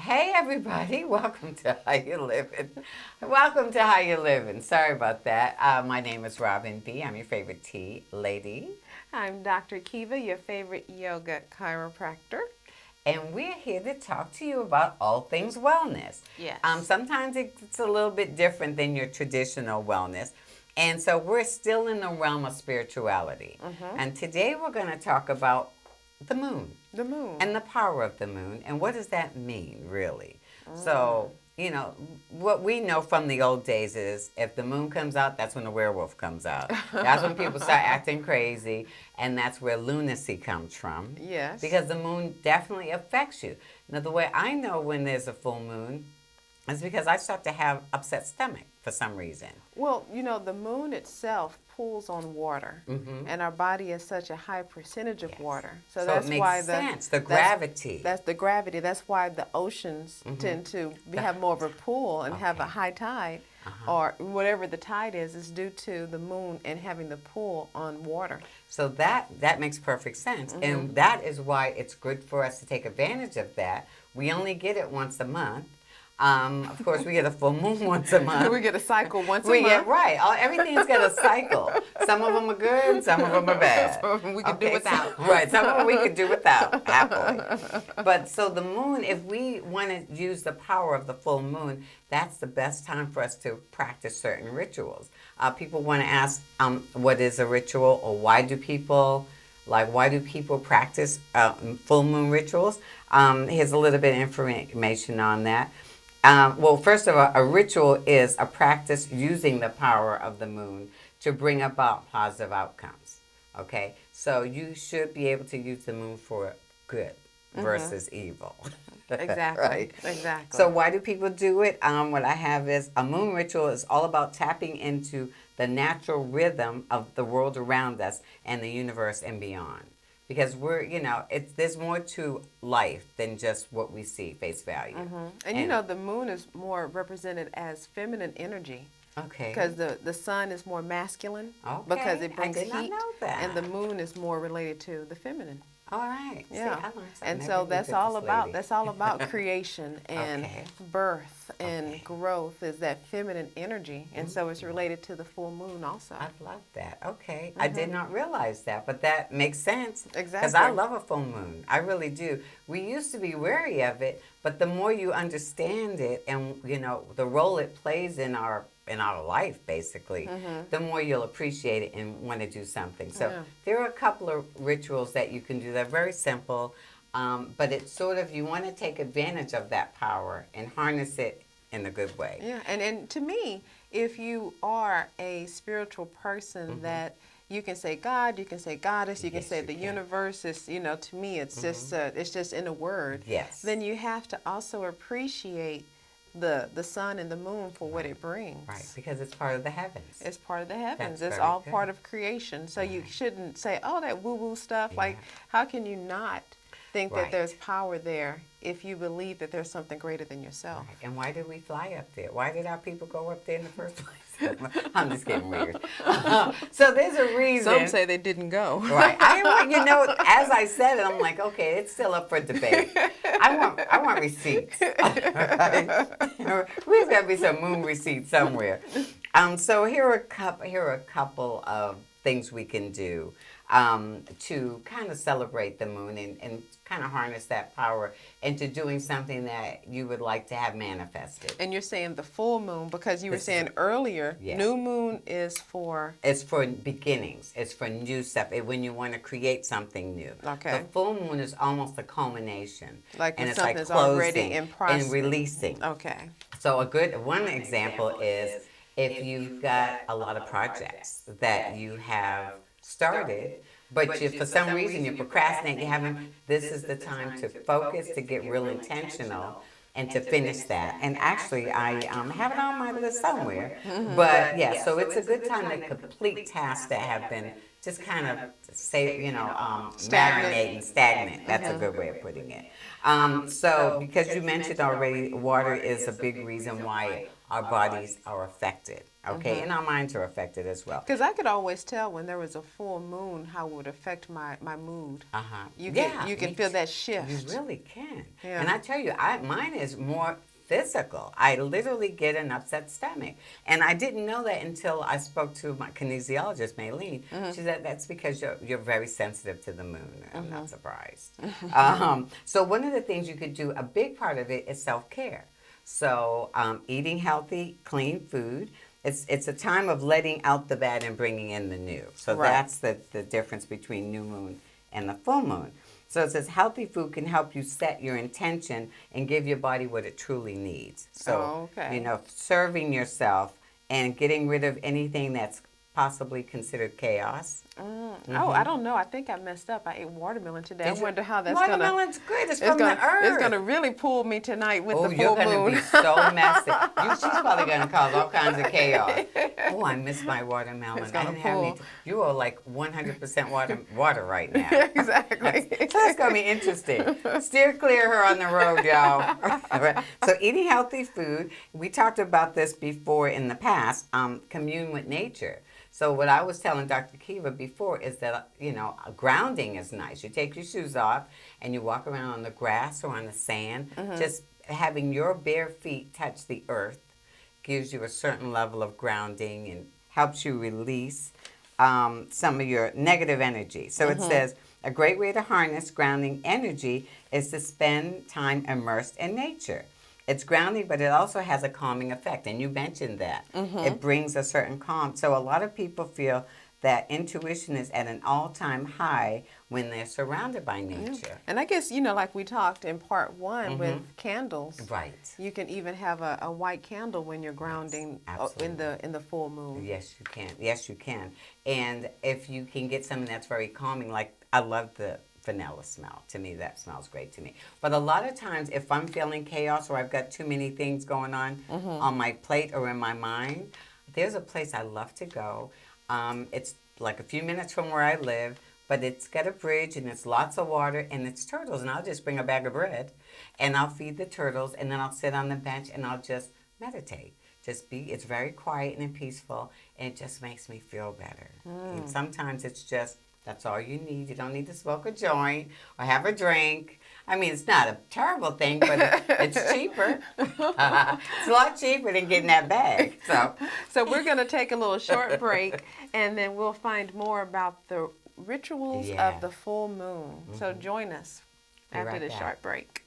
Hey everybody, welcome to How You Living. Welcome to How You Living. Sorry about that. My name is Robin B. I'm your favorite tea lady. I'm Dr. Kiva, your favorite yoga chiropractor. And we're here to talk to you about all things wellness. Yes. Sometimes it's a little bit different than your traditional wellness. And so we're still in the realm of spirituality. And today we're going to talk about the moon. The moon. And the power of the moon. And what does that mean, really? So, what we know from the old days is if the moon comes out, that's when the werewolf comes out. That's when people start acting crazy. And that's where lunacy comes from. Yes. Because the moon definitely affects you. Now, the way I know when there's a full moon is because I start to have upset stomach for some reason. Well, the moon itself pulls on water, and our body is such a high percentage of water. So that's it makes why sense. The gravity. That's the gravity. That's why the oceans tend to have more of a pull and have a high tide, or whatever the tide is due to the moon and having the pull on water. So that makes perfect sense, and that is why it's good for us to take advantage of that. We only get it once a month. Of course, we get a full moon once a month. We get a cycle once a month. Yeah, right. Everything's got a cycle. Some of them are good, some of them are bad. Some of them we can do without. Right, some of them we could do without, happily. But so the moon, if we want to use the power of the full moon, that's the best time for us to practice certain rituals. People want to ask, what is a ritual, or why do people practice full moon rituals? Here's a little bit of information on that. Well, first of all, a ritual is a practice using the power of the moon to bring about positive outcomes. Okay? So you should be able to use the moon for good versus evil. Exactly. Right? Exactly. So why do people do it? What I have is a moon ritual is all about tapping into the natural rhythm of the world around us and the universe and beyond. Because there's more to life than just what we see, face value. And the moon is more represented as feminine energy. Okay. Because the sun is more masculine. Okay. Because it brings I did not heat. know that. And the moon is more related to the feminine. All right. Yeah. See, I learned something and every so week that's with all this about lady. that's all about creation and Okay. birth and growth is that feminine energy, and so it's related to the full moon also. I love that. Okay. I did not realize that, but that makes sense. Exactly. Because I love a full moon. I really do. We used to be wary of it, but the more you understand it and, the role it plays in our life, basically, the more you'll appreciate it and want to do something. So there are a couple of rituals that you can do. They're very simple, but it's sort of, you want to take advantage of that power and harness it in a good way. Yeah, and to me, if you are a spiritual person that you can say God, you can say goddess, you can say the universe. Is to me, it's just in a word. Yes. Then you have to also appreciate the sun and the moon for what it brings. Right, because it's part of the heavens. It's part of the heavens. That's It's very all good. part of creation. So you shouldn't say, oh, that woo-woo stuff. Like, how can you not think that there's power there if you believe that there's something greater than yourself? Right. And why did we fly up there? Why did our people go up there in the first place? I'm just getting weird. So there's a reason. Some say they didn't go. Right. As I said it, I'm like, okay, it's still up for debate. I want receipts. Right? There's got to be some moon receipts somewhere. So here are a couple of things we can do to kind of celebrate the moon and kind of harness that power into doing something that you would like to have manifested. And you're saying the full moon because you were saying earlier, new moon is for... It's for beginnings. It's for new stuff. When you want to create something new. Okay. The full moon is almost a culmination. Like and it's something's like closing already in process. and releasing. Okay. So one example is if you've got a lot of projects that you have started, but for some reason you procrastinate, this is the time to focus, to get real intentional, and to finish that. And actually, I have it on my list somewhere. But yeah, so it's a good time to complete tasks that have been just kind of marinating, stagnant. That's a good way of putting it. So because you mentioned already, water is a big reason why our bodies are affected. Okay, and our minds are affected as well. Because I could always tell when there was a full moon how it would affect my mood. You can feel that shift. You really can. Yeah. And I tell you, mine is more physical. I literally get an upset stomach. And I didn't know that until I spoke to my kinesiologist, Maylene. She said that's because you're very sensitive to the moon. I'm not surprised. So one of the things you could do, a big part of it is self-care. So eating healthy, clean food. It's a time of letting out the bad and bringing in the new. So that's the difference between new moon and the full moon. So it says healthy food can help you set your intention and give your body what it truly needs. So, serving yourself and getting rid of anything that's possibly considered chaos. Oh, I don't know. I think I messed up. I ate watermelon today. I wonder how that's going to... Watermelon's good. It's from the earth. It's going to really pull me tonight with the full moon. Oh, you're going to be so messy. She's probably going to cause all kinds of chaos. Oh, I miss my watermelon. It's going to pull. You are like 100% water right now. Exactly. So that's going to be interesting. Steer clear her on the road, y'all. So eating healthy food. We talked about this before in the past. Commune with nature. So what I was telling Dr. Kiva before is that, grounding is nice. You take your shoes off and you walk around on the grass or on the sand. Just having your bare feet touch the earth gives you a certain level of grounding and helps you release some of your negative energy. So it says, a great way to harness grounding energy is to spend time immersed in nature. It's grounding, but it also has a calming effect, and you mentioned that. It brings a certain calm. So a lot of people feel that intuition is at an all-time high when they're surrounded by nature. And I guess, like we talked in part one with candles. Right. You can even have a white candle when you're grounding in the full moon. Yes, you can. Yes, you can. And if you can get something that's very calming, like I love the vanilla smell. To me, that smells great to me. But a lot of times, if I'm feeling chaos or I've got too many things going on my plate or in my mind, there's a place I love to go. It's like a few minutes from where I live, but it's got a bridge and it's lots of water and it's turtles. And I'll just bring a bag of bread and I'll feed the turtles and then I'll sit on the bench and I'll just meditate. It's very quiet and peaceful and it just makes me feel better. And sometimes it's just, that's all you need. You don't need to smoke a joint or have a drink. I mean, it's not a terrible thing, but it's cheaper. It's a lot cheaper than getting that bag. So we're going to take a little short break, and then we'll find more about the rituals of the full moon. So join us after this short break.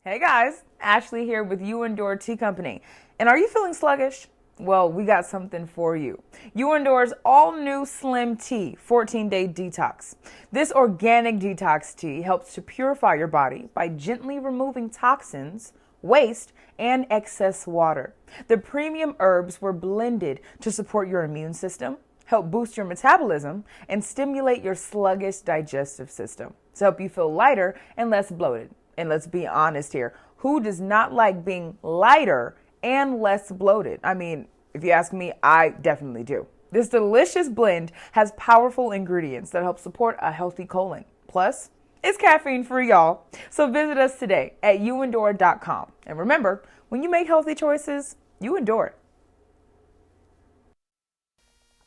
Hey guys, Ashley here with You Endure Tea Company. And are you feeling sluggish? Well, we got something for you. You Endure's all-new Slim Tea 14-day detox. This organic detox tea helps to purify your body by gently removing toxins, waste, and excess water. The premium herbs were blended to support your immune system, help boost your metabolism, and stimulate your sluggish digestive system to help you feel lighter and less bloated. And let's be honest here, who does not like being lighter and less bloated? I mean, if you ask me, I definitely do. This delicious blend has powerful ingredients that help support a healthy colon. Plus, it's caffeine free, y'all. So visit us today at youendure.com. And remember, when you make healthy choices, you endure it.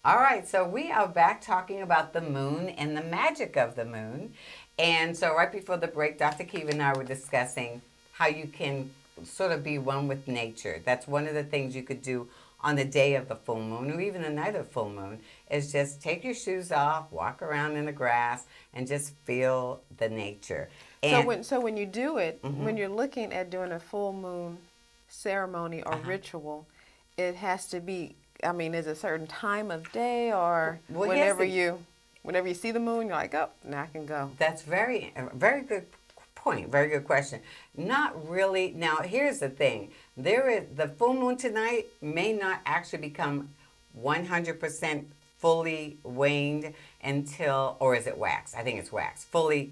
All right, so we are back talking about the moon and the magic of the moon. And so right before the break, Dr. Kiva and I were discussing how you can sort of be one with nature. That's one of the things you could do on the day of the full moon or even the night of full moon is just take your shoes off, walk around in the grass, and just feel the nature. And so when you do it, when you're looking at doing a full moon ceremony or ritual, it has to be, is a certain time of day or whenever you see the moon, you're like, oh, now I can go. That's very good point. Very good question. Not really. Now, here's the thing. The full moon tonight may not actually become 100% fully waned until, or is it wax? I think it's wax. Fully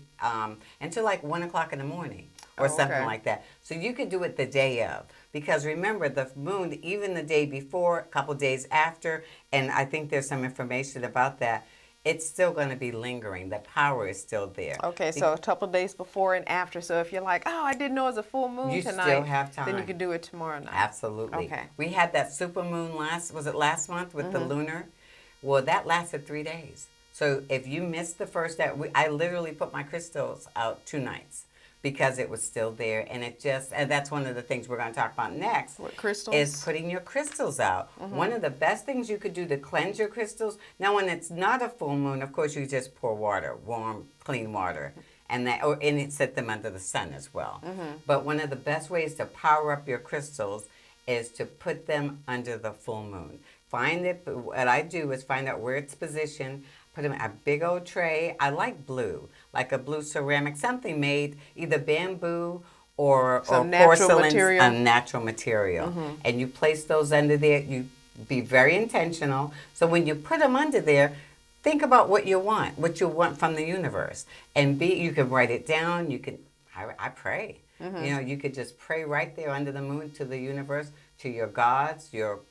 until like 1 o'clock in the morning or something like that. So you could do it the day of. Because remember, the moon, even the day before, a couple days after, and I think there's some information about that, it's still going to be lingering. The power is still there. Okay, so a couple of days before and after. So if you're like, oh, I didn't know it was a full moon You tonight, still have time. then you can do it tomorrow night. Absolutely. Okay. We had that super moon last month with the lunar? Well, that lasted 3 days. So if you missed the first day, I literally put my crystals out 2 nights because it was still there. And that's one of the things we're going to talk about next. What, crystals? Is putting your crystals out. One of the best things you could do to cleanse your crystals, now when it's not a full moon, of course you just pour water, warm, clean water, and set them under the sun as well. But one of the best ways to power up your crystals is to put them under the full moon. What I do is find out where it's positioned, put them in a big old tray. I like blue, like a blue ceramic, something made either bamboo or porcelain, material. a natural material. And you place those under there. You be very intentional. So when you put them under there, think about what you want from the universe. And you can write it down. I pray. You could just pray right there under the moon to the universe, to your gods, your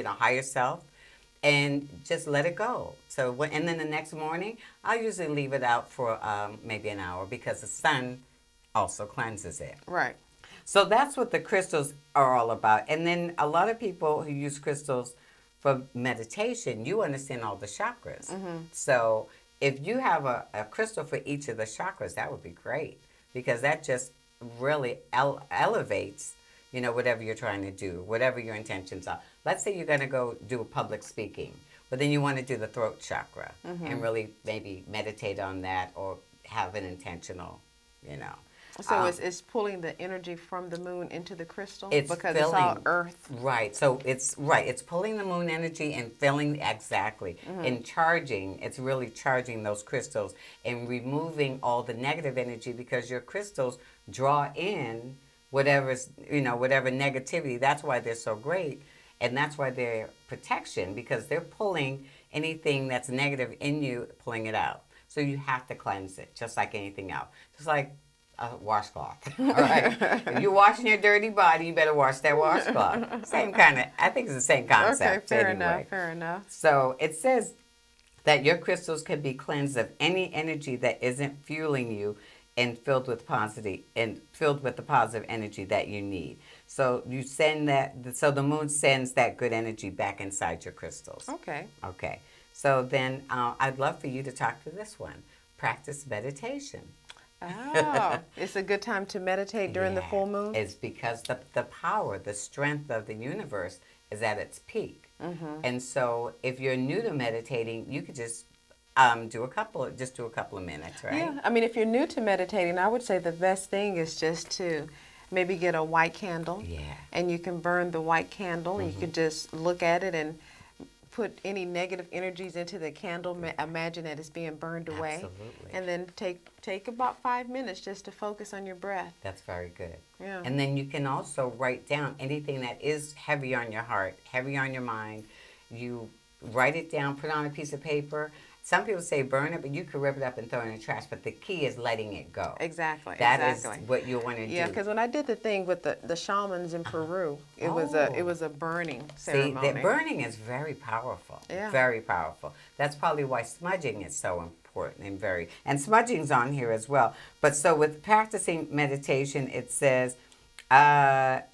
higher self, and just let it go. And then the next morning, I'll usually leave it out for maybe an hour because the sun also cleanses it. Right. So that's what the crystals are all about. And then a lot of people who use crystals for meditation, you understand all the chakras. So if you have a crystal for each of the chakras, that would be great because that just really elevates whatever you're trying to do, whatever your intentions are. Let's say you're going to go do a public speaking, but then you want to do the throat chakra and really maybe meditate on that or have an intentional, So it's pulling the energy from the moon into the crystal because it's all earth. Right. So it's pulling the moon energy and filling exactly and charging. It's really charging those crystals and removing all the negative energy because your crystals draw in whatever negativity. That's why they're so great, and that's why they're protection because they're pulling anything that's negative in you, pulling it out. So you have to cleanse it, just like anything else. Just like a washcloth. All right. If you're washing your dirty body, you better wash that washcloth. I think it's the same concept. Okay, anyway. fair enough. So it says that your crystals can be cleansed of any energy that isn't fueling you and filled with the positive energy that you need. So you send so the moon sends that good energy back inside your crystals. Okay. Okay. So then I'd love for you to talk to this one. Practice meditation. Oh, it's a good time to meditate during the full moon? It's because the power, the strength of the universe is at its peak. And so if you're new to meditating, you could just do a couple of minutes, right? Yeah. I mean, if you're new to meditating, I would say the best thing is just to maybe get a white candle. Yeah. And you can burn the white candle and you can just look at it and put any negative energies into the candle. Imagine that it's being burned away. Absolutely. And then take about 5 minutes just to focus on your breath. That's very good. Yeah. And then you can also write down anything that is heavy on your heart, heavy on your mind. You write it down, put it on a piece of paper. Some people say burn it, but you could rip it up and throw it in the trash. But the key is letting it go. Exactly. That is what you want to do. Yeah, because when I did the thing with the shamans in Peru, it was a burning ceremony. See, the burning is very powerful. Yeah. Very powerful. That's probably why smudging is so important and smudging's on here as well. But so with practicing meditation, it says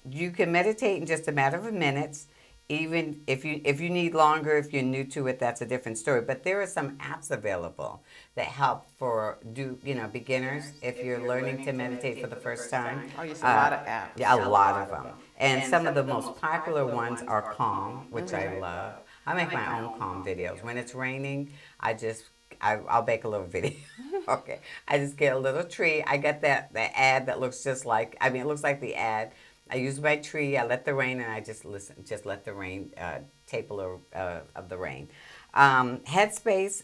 you can meditate in just a matter of minutes. Even if you need longer, if you're new to it, that's a different story. But there are some apps available that help for beginners if you're learning to meditate for the first time. Oh, you see a lot of apps. Yeah, a lot of them. And some of the most popular ones are Calm, which I love. I make my own Calm videos. When it's raining, I'll make a little video. Okay. I just get a little tree. I get the ad that looks just like, it looks like the ad. I use my tree, I let the rain, and I just let the rain, tape a little of the rain. Headspace,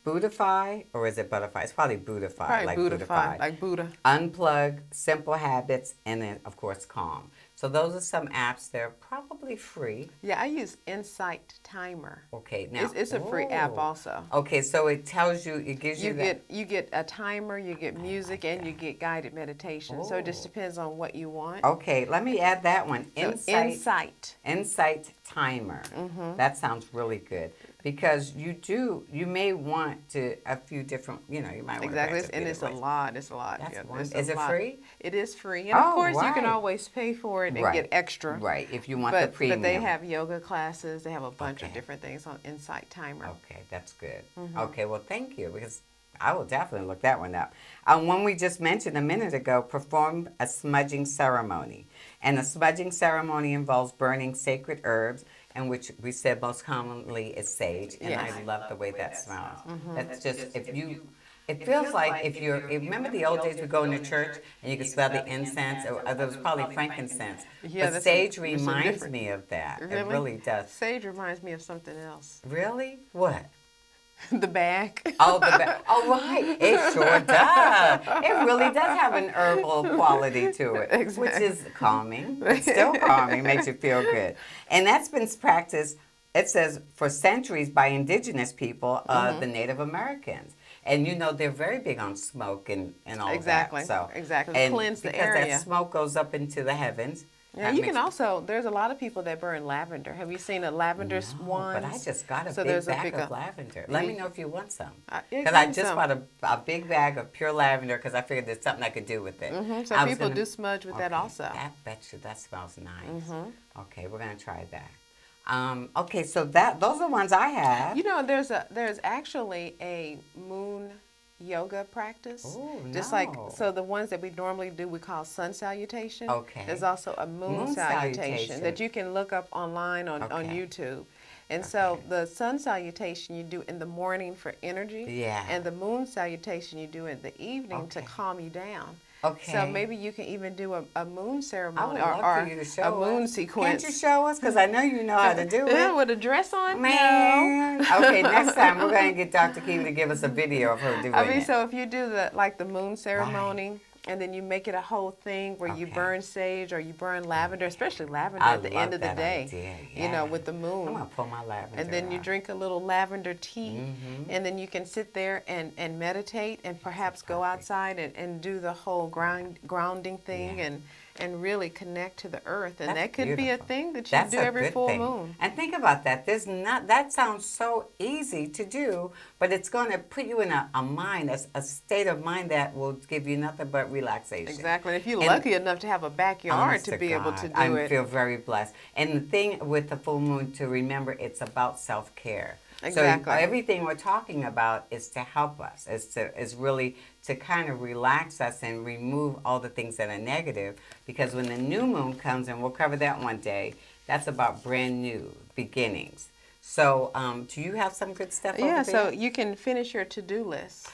Buddhify, or is it Butterfly? It's probably Buddhify. Probably like Buddhify, like Buddha. Unplug, Simple Habits, and then, of course, Calm. So those are some apps. They're probably free. Yeah, I use Insight Timer. Okay, now it's a free app also. Okay, so it tells you, it gives you that. You get a timer, you get music, and you get guided meditation. So it just depends on what you want. Okay, let me add that one. Insight Timer. That sounds really good. because you may want to a few different, you might want Exactly, to practice and it's a ways. lot. It's a lot. That's Yeah, one. it's a Is it lot. free? It is free, and of Oh, course you can right. always pay for it and Right. get extra. Right, if you want the But premium. they have yoga classes. They have a bunch of Okay. different things on Insight Timer. Okay, that's good. Mm-hmm. Okay, well, thank you, because I will definitely look that one up. One we just mentioned a minute ago, perform a smudging ceremony. And the smudging ceremony involves burning sacred herbs, and which we said most commonly is sage. And Yes. I love the way that smells. That's just, it feels like if remember the old days we go into church and you could smell the incense, or there was probably frankincense. Yeah, but that's sage a reminds different- me of that. Really? It really does. Sage reminds me of something else. Really? What? The bag. Oh, oh, right. It sure does. It really does have an herbal quality to it, Exactly. which is calming. It's still calming, makes you feel good. And that's been practiced, it says, for centuries by indigenous people, the Native Americans. And they're very big on smoke and all Exactly. that. So, Exactly. and Cleanse the because area. that smoke goes up into the heavens. Yeah, that you makes can also. There's a lot of people that burn lavender. Have you seen a lavender one? But I just got a So big there's a bag big, of lavender. Let me know if you want some. yeah, Because I give me just some. bought a big bag of pure lavender because I figured there's something I could do with it. So I was people gonna- do smudge with that Okay, also. that smells nice. Okay, we're going to try that. Okay, so those are the ones I have. There's actually a moon yoga practice. Ooh, Just no. like the ones that we normally do we call sun salutation. Okay. There's also a moon salutation that you can look up online on Okay. YouTube. And so the sun salutation you do in the morning for energy. Yeah. And the moon salutation you do in the evening to Okay. calm you down. Okay. So maybe you can even do a moon I would ceremony love or for you to a show moon us. sequence. Can't you show us? Because I know you know how to do Yeah, it. with a dress on? Man. Okay, next time we're going to get Dr. Kiva to give us a video of her doing I mean, it. so if you do the moon ceremony, and then you make it a whole thing where you Okay. burn sage or you burn lavender, especially lavender I at the love end of the that day. idea, You yeah. know, with the I'm moon. going to pull my lavender And then you out. drink a little lavender tea, and then you can sit there and meditate and perhaps go outside and do the whole grounding thing Yeah. and really connect to the earth. And That's that could be a beautiful. thing that you That's do a every good full thing. moon. And think about that. That sounds so easy to do, but it's going to put you in a mind, a state of mind that will give you nothing but relaxation. Exactly. And if you're And lucky enough to have a backyard honest to be able to God, do I it. feel very blessed. And the thing with the full moon, to remember, it's about self-care. Exactly. So everything we're talking about is to help us, is really to kind of relax us and remove all the things that are negative. Because when the new moon comes, and we'll cover that one day, that's about brand new beginnings. So do you have some good stuff over Yeah, there? so you can finish your to-do list.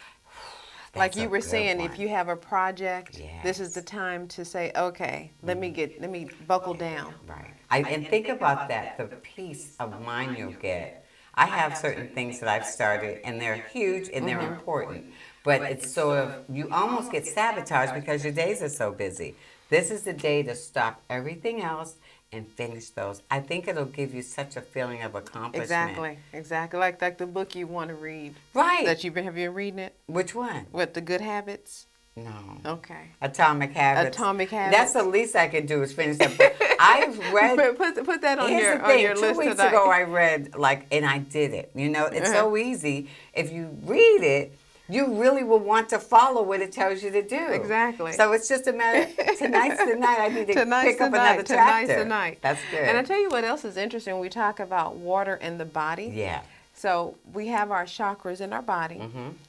Like That's you a were good saying, one. if you have a project, this is Yes. the time to say, okay, let me buckle down. Right. And think about that, the peace of mind you'll get. I have certain things that I've started, and they're huge and they're important. But it's sort of, you almost get sabotaged because your days are so busy. This is the day to stop everything else and finish those. I think it'll give you such a feeling of accomplishment. Exactly. Like the book you want to read. Right. That have you been reading it? Which one? What, The Good Habits? No. Okay. Atomic Habits. Atomic Habits. That's the least I can do is finish that book. I've read. Put that on Here's the on thing. your 2 list weeks tonight. ago, I read and I did it. It's so easy. If you read it, you really will want to follow what it tells you to do. Exactly. So it's just a matter. Tonight's the night. I need to Tonight's pick up the night. another chapter. Tonight's the night. That's good. And I tell you what else is interesting. When we talk about water in the body. Yeah. So we have our chakras in our body.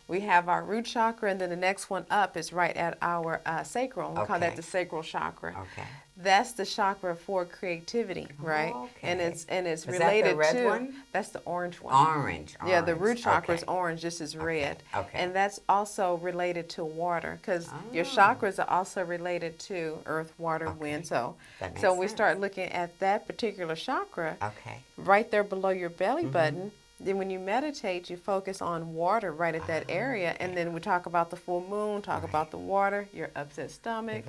We have our root chakra, and then the next one up is right at our sacral. We call that Okay. the sacral chakra. Okay. That's the chakra for creativity, right? Okay. And it's Is that the related red to one? that's the orange one. Orange. Yeah, the root chakra is Okay. orange, this is red. Okay. And that's also related to water because your Oh. chakras are also related to earth, water, wind. So That makes we sense. start looking at that particular chakra Okay. right there below your belly button. Then when you meditate, you focus on water right at that area. And then we talk about the full moon, talk about the water, your upset stomach.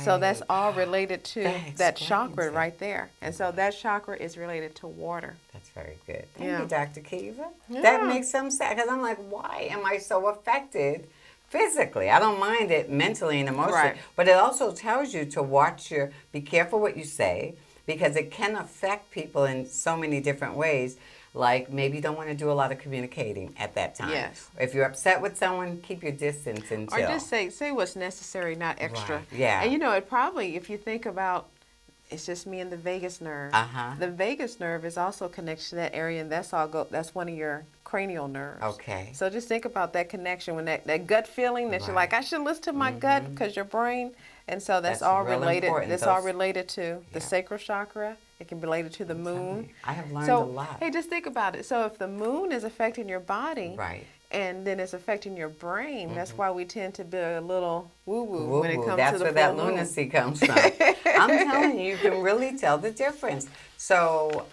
So that's Right. all related to That that explains chakra it. right there. And so that chakra is related to water. That's very good. Thank Yeah. you, Dr. Kiva. Yeah. That makes some sense because I'm like, why am I so affected physically? I don't mind it mentally and emotionally, Right. but it also tells you to be careful what you say because it can affect people in so many different ways. Like maybe you don't want to do a lot of communicating at that time. Yes. If you're upset with someone, keep your distance until. Or just say what's necessary, not extra. Right. Yeah. And you know, it probably, if you think about, it's just me and the vagus nerve. The vagus nerve is also connected to that area, and that's one of your cranial nerves. Okay. So just think about that connection, when that gut feeling that you're like, I should listen to my gut, because your brain, and so that's all real related. important. That's all related to the sacral chakra. It can be related to the moon. I have learned a lot. Hey, just think about it. So if the moon is affecting your body, Right. and then it's affecting your brain, that's why we tend to be a little woo-woo when it comes That's to the where that full moon. lunacy comes from. I'm telling you, you can really tell the difference. So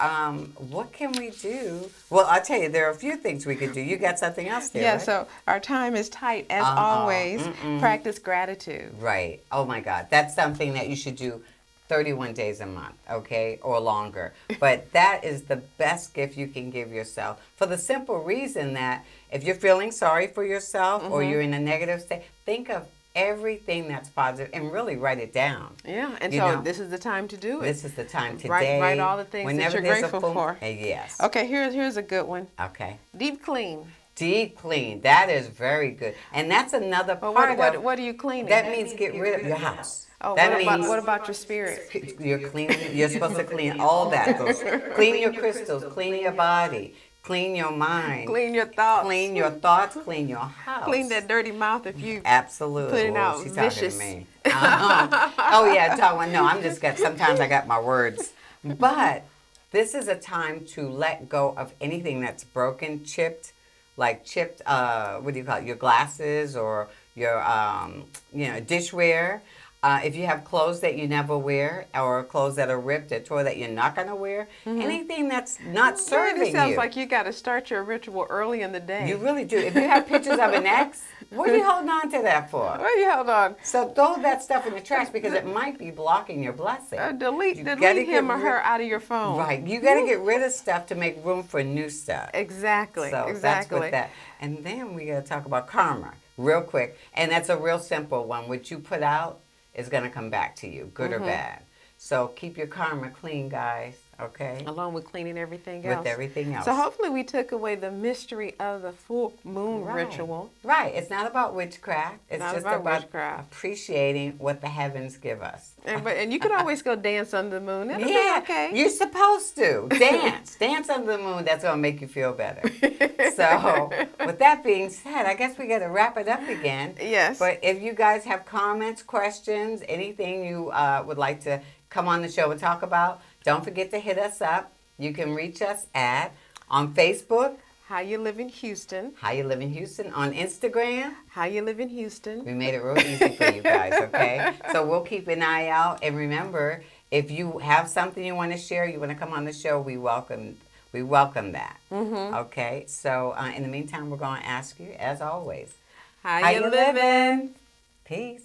what can we do? Well, I'll tell you, there are a few things we could do. You got something else there, Yeah, right? so our time is tight. As always, practice gratitude. Right. Oh, my God. That's something that you should do 31 days a month, okay, or longer. But that is the best gift you can give yourself, for the simple reason that if you're feeling sorry for yourself or you're in a negative state, think of everything that's positive and really write it down. Yeah, and this is the time to do it. This is the time today. Write all the things that you're grateful for. Yes. Okay, here's a good one. Okay. Deep clean. Deep clean. That is very good. And that's another part of... What are you cleaning? That means get rid of your house. Oh, that what about your spirit? You're cleaning. You're supposed to clean all that. Clean your crystals. Clean your body. Clean your mind. Clean your thoughts. Clean your thoughts. Clean your house. Clean that dirty mouth if you absolutely putting out she's vicious. Talking to me. Oh yeah, no, I'm just got. Sometimes I got my words, but this is a time to let go of anything that's broken, chipped. What do you call it? Your glasses or your dishware. If you have clothes that you never wear, or clothes that are ripped or tore that you're not going to wear, anything that's not serving It sounds like you got to start your ritual early in the day. You really do. If you have pictures of an ex, what are you holding on to that for? What are you holding on? So throw that stuff in the trash, because it might be blocking your blessing. Delete him or her out of your phone. Right. You got to get rid of stuff to make room for new stuff. Exactly. So that's what that. And then we got to talk about karma real quick. And that's a real simple one. What you put out is going to come back to you, good or bad. So keep your karma clean, guys, okay? Along with cleaning everything else. With everything else. So hopefully we took away the mystery of the full moon ritual. Right. It's not about witchcraft. It's not just about about witchcraft. Appreciating what the heavens give us. And you can always go dance under the moon. That'll Yeah, be okay. you're supposed to. Dance under the moon. That's going to make you feel better. So, with that being said, I guess we got to wrap it up again. Yes. But if you guys have comments, questions, anything you would like to come on the show and talk about, don't forget to hit us up. You can reach us on Facebook. How You Live in Houston. How You Live in Houston. On Instagram. How You Live in Houston. We made it real easy for you guys, okay? So we'll keep an eye out. And remember, if you have something you want to share, you want to come on the show, we welcome that. Okay? So in the meantime, we're going to ask you, as always, How you living? Peace.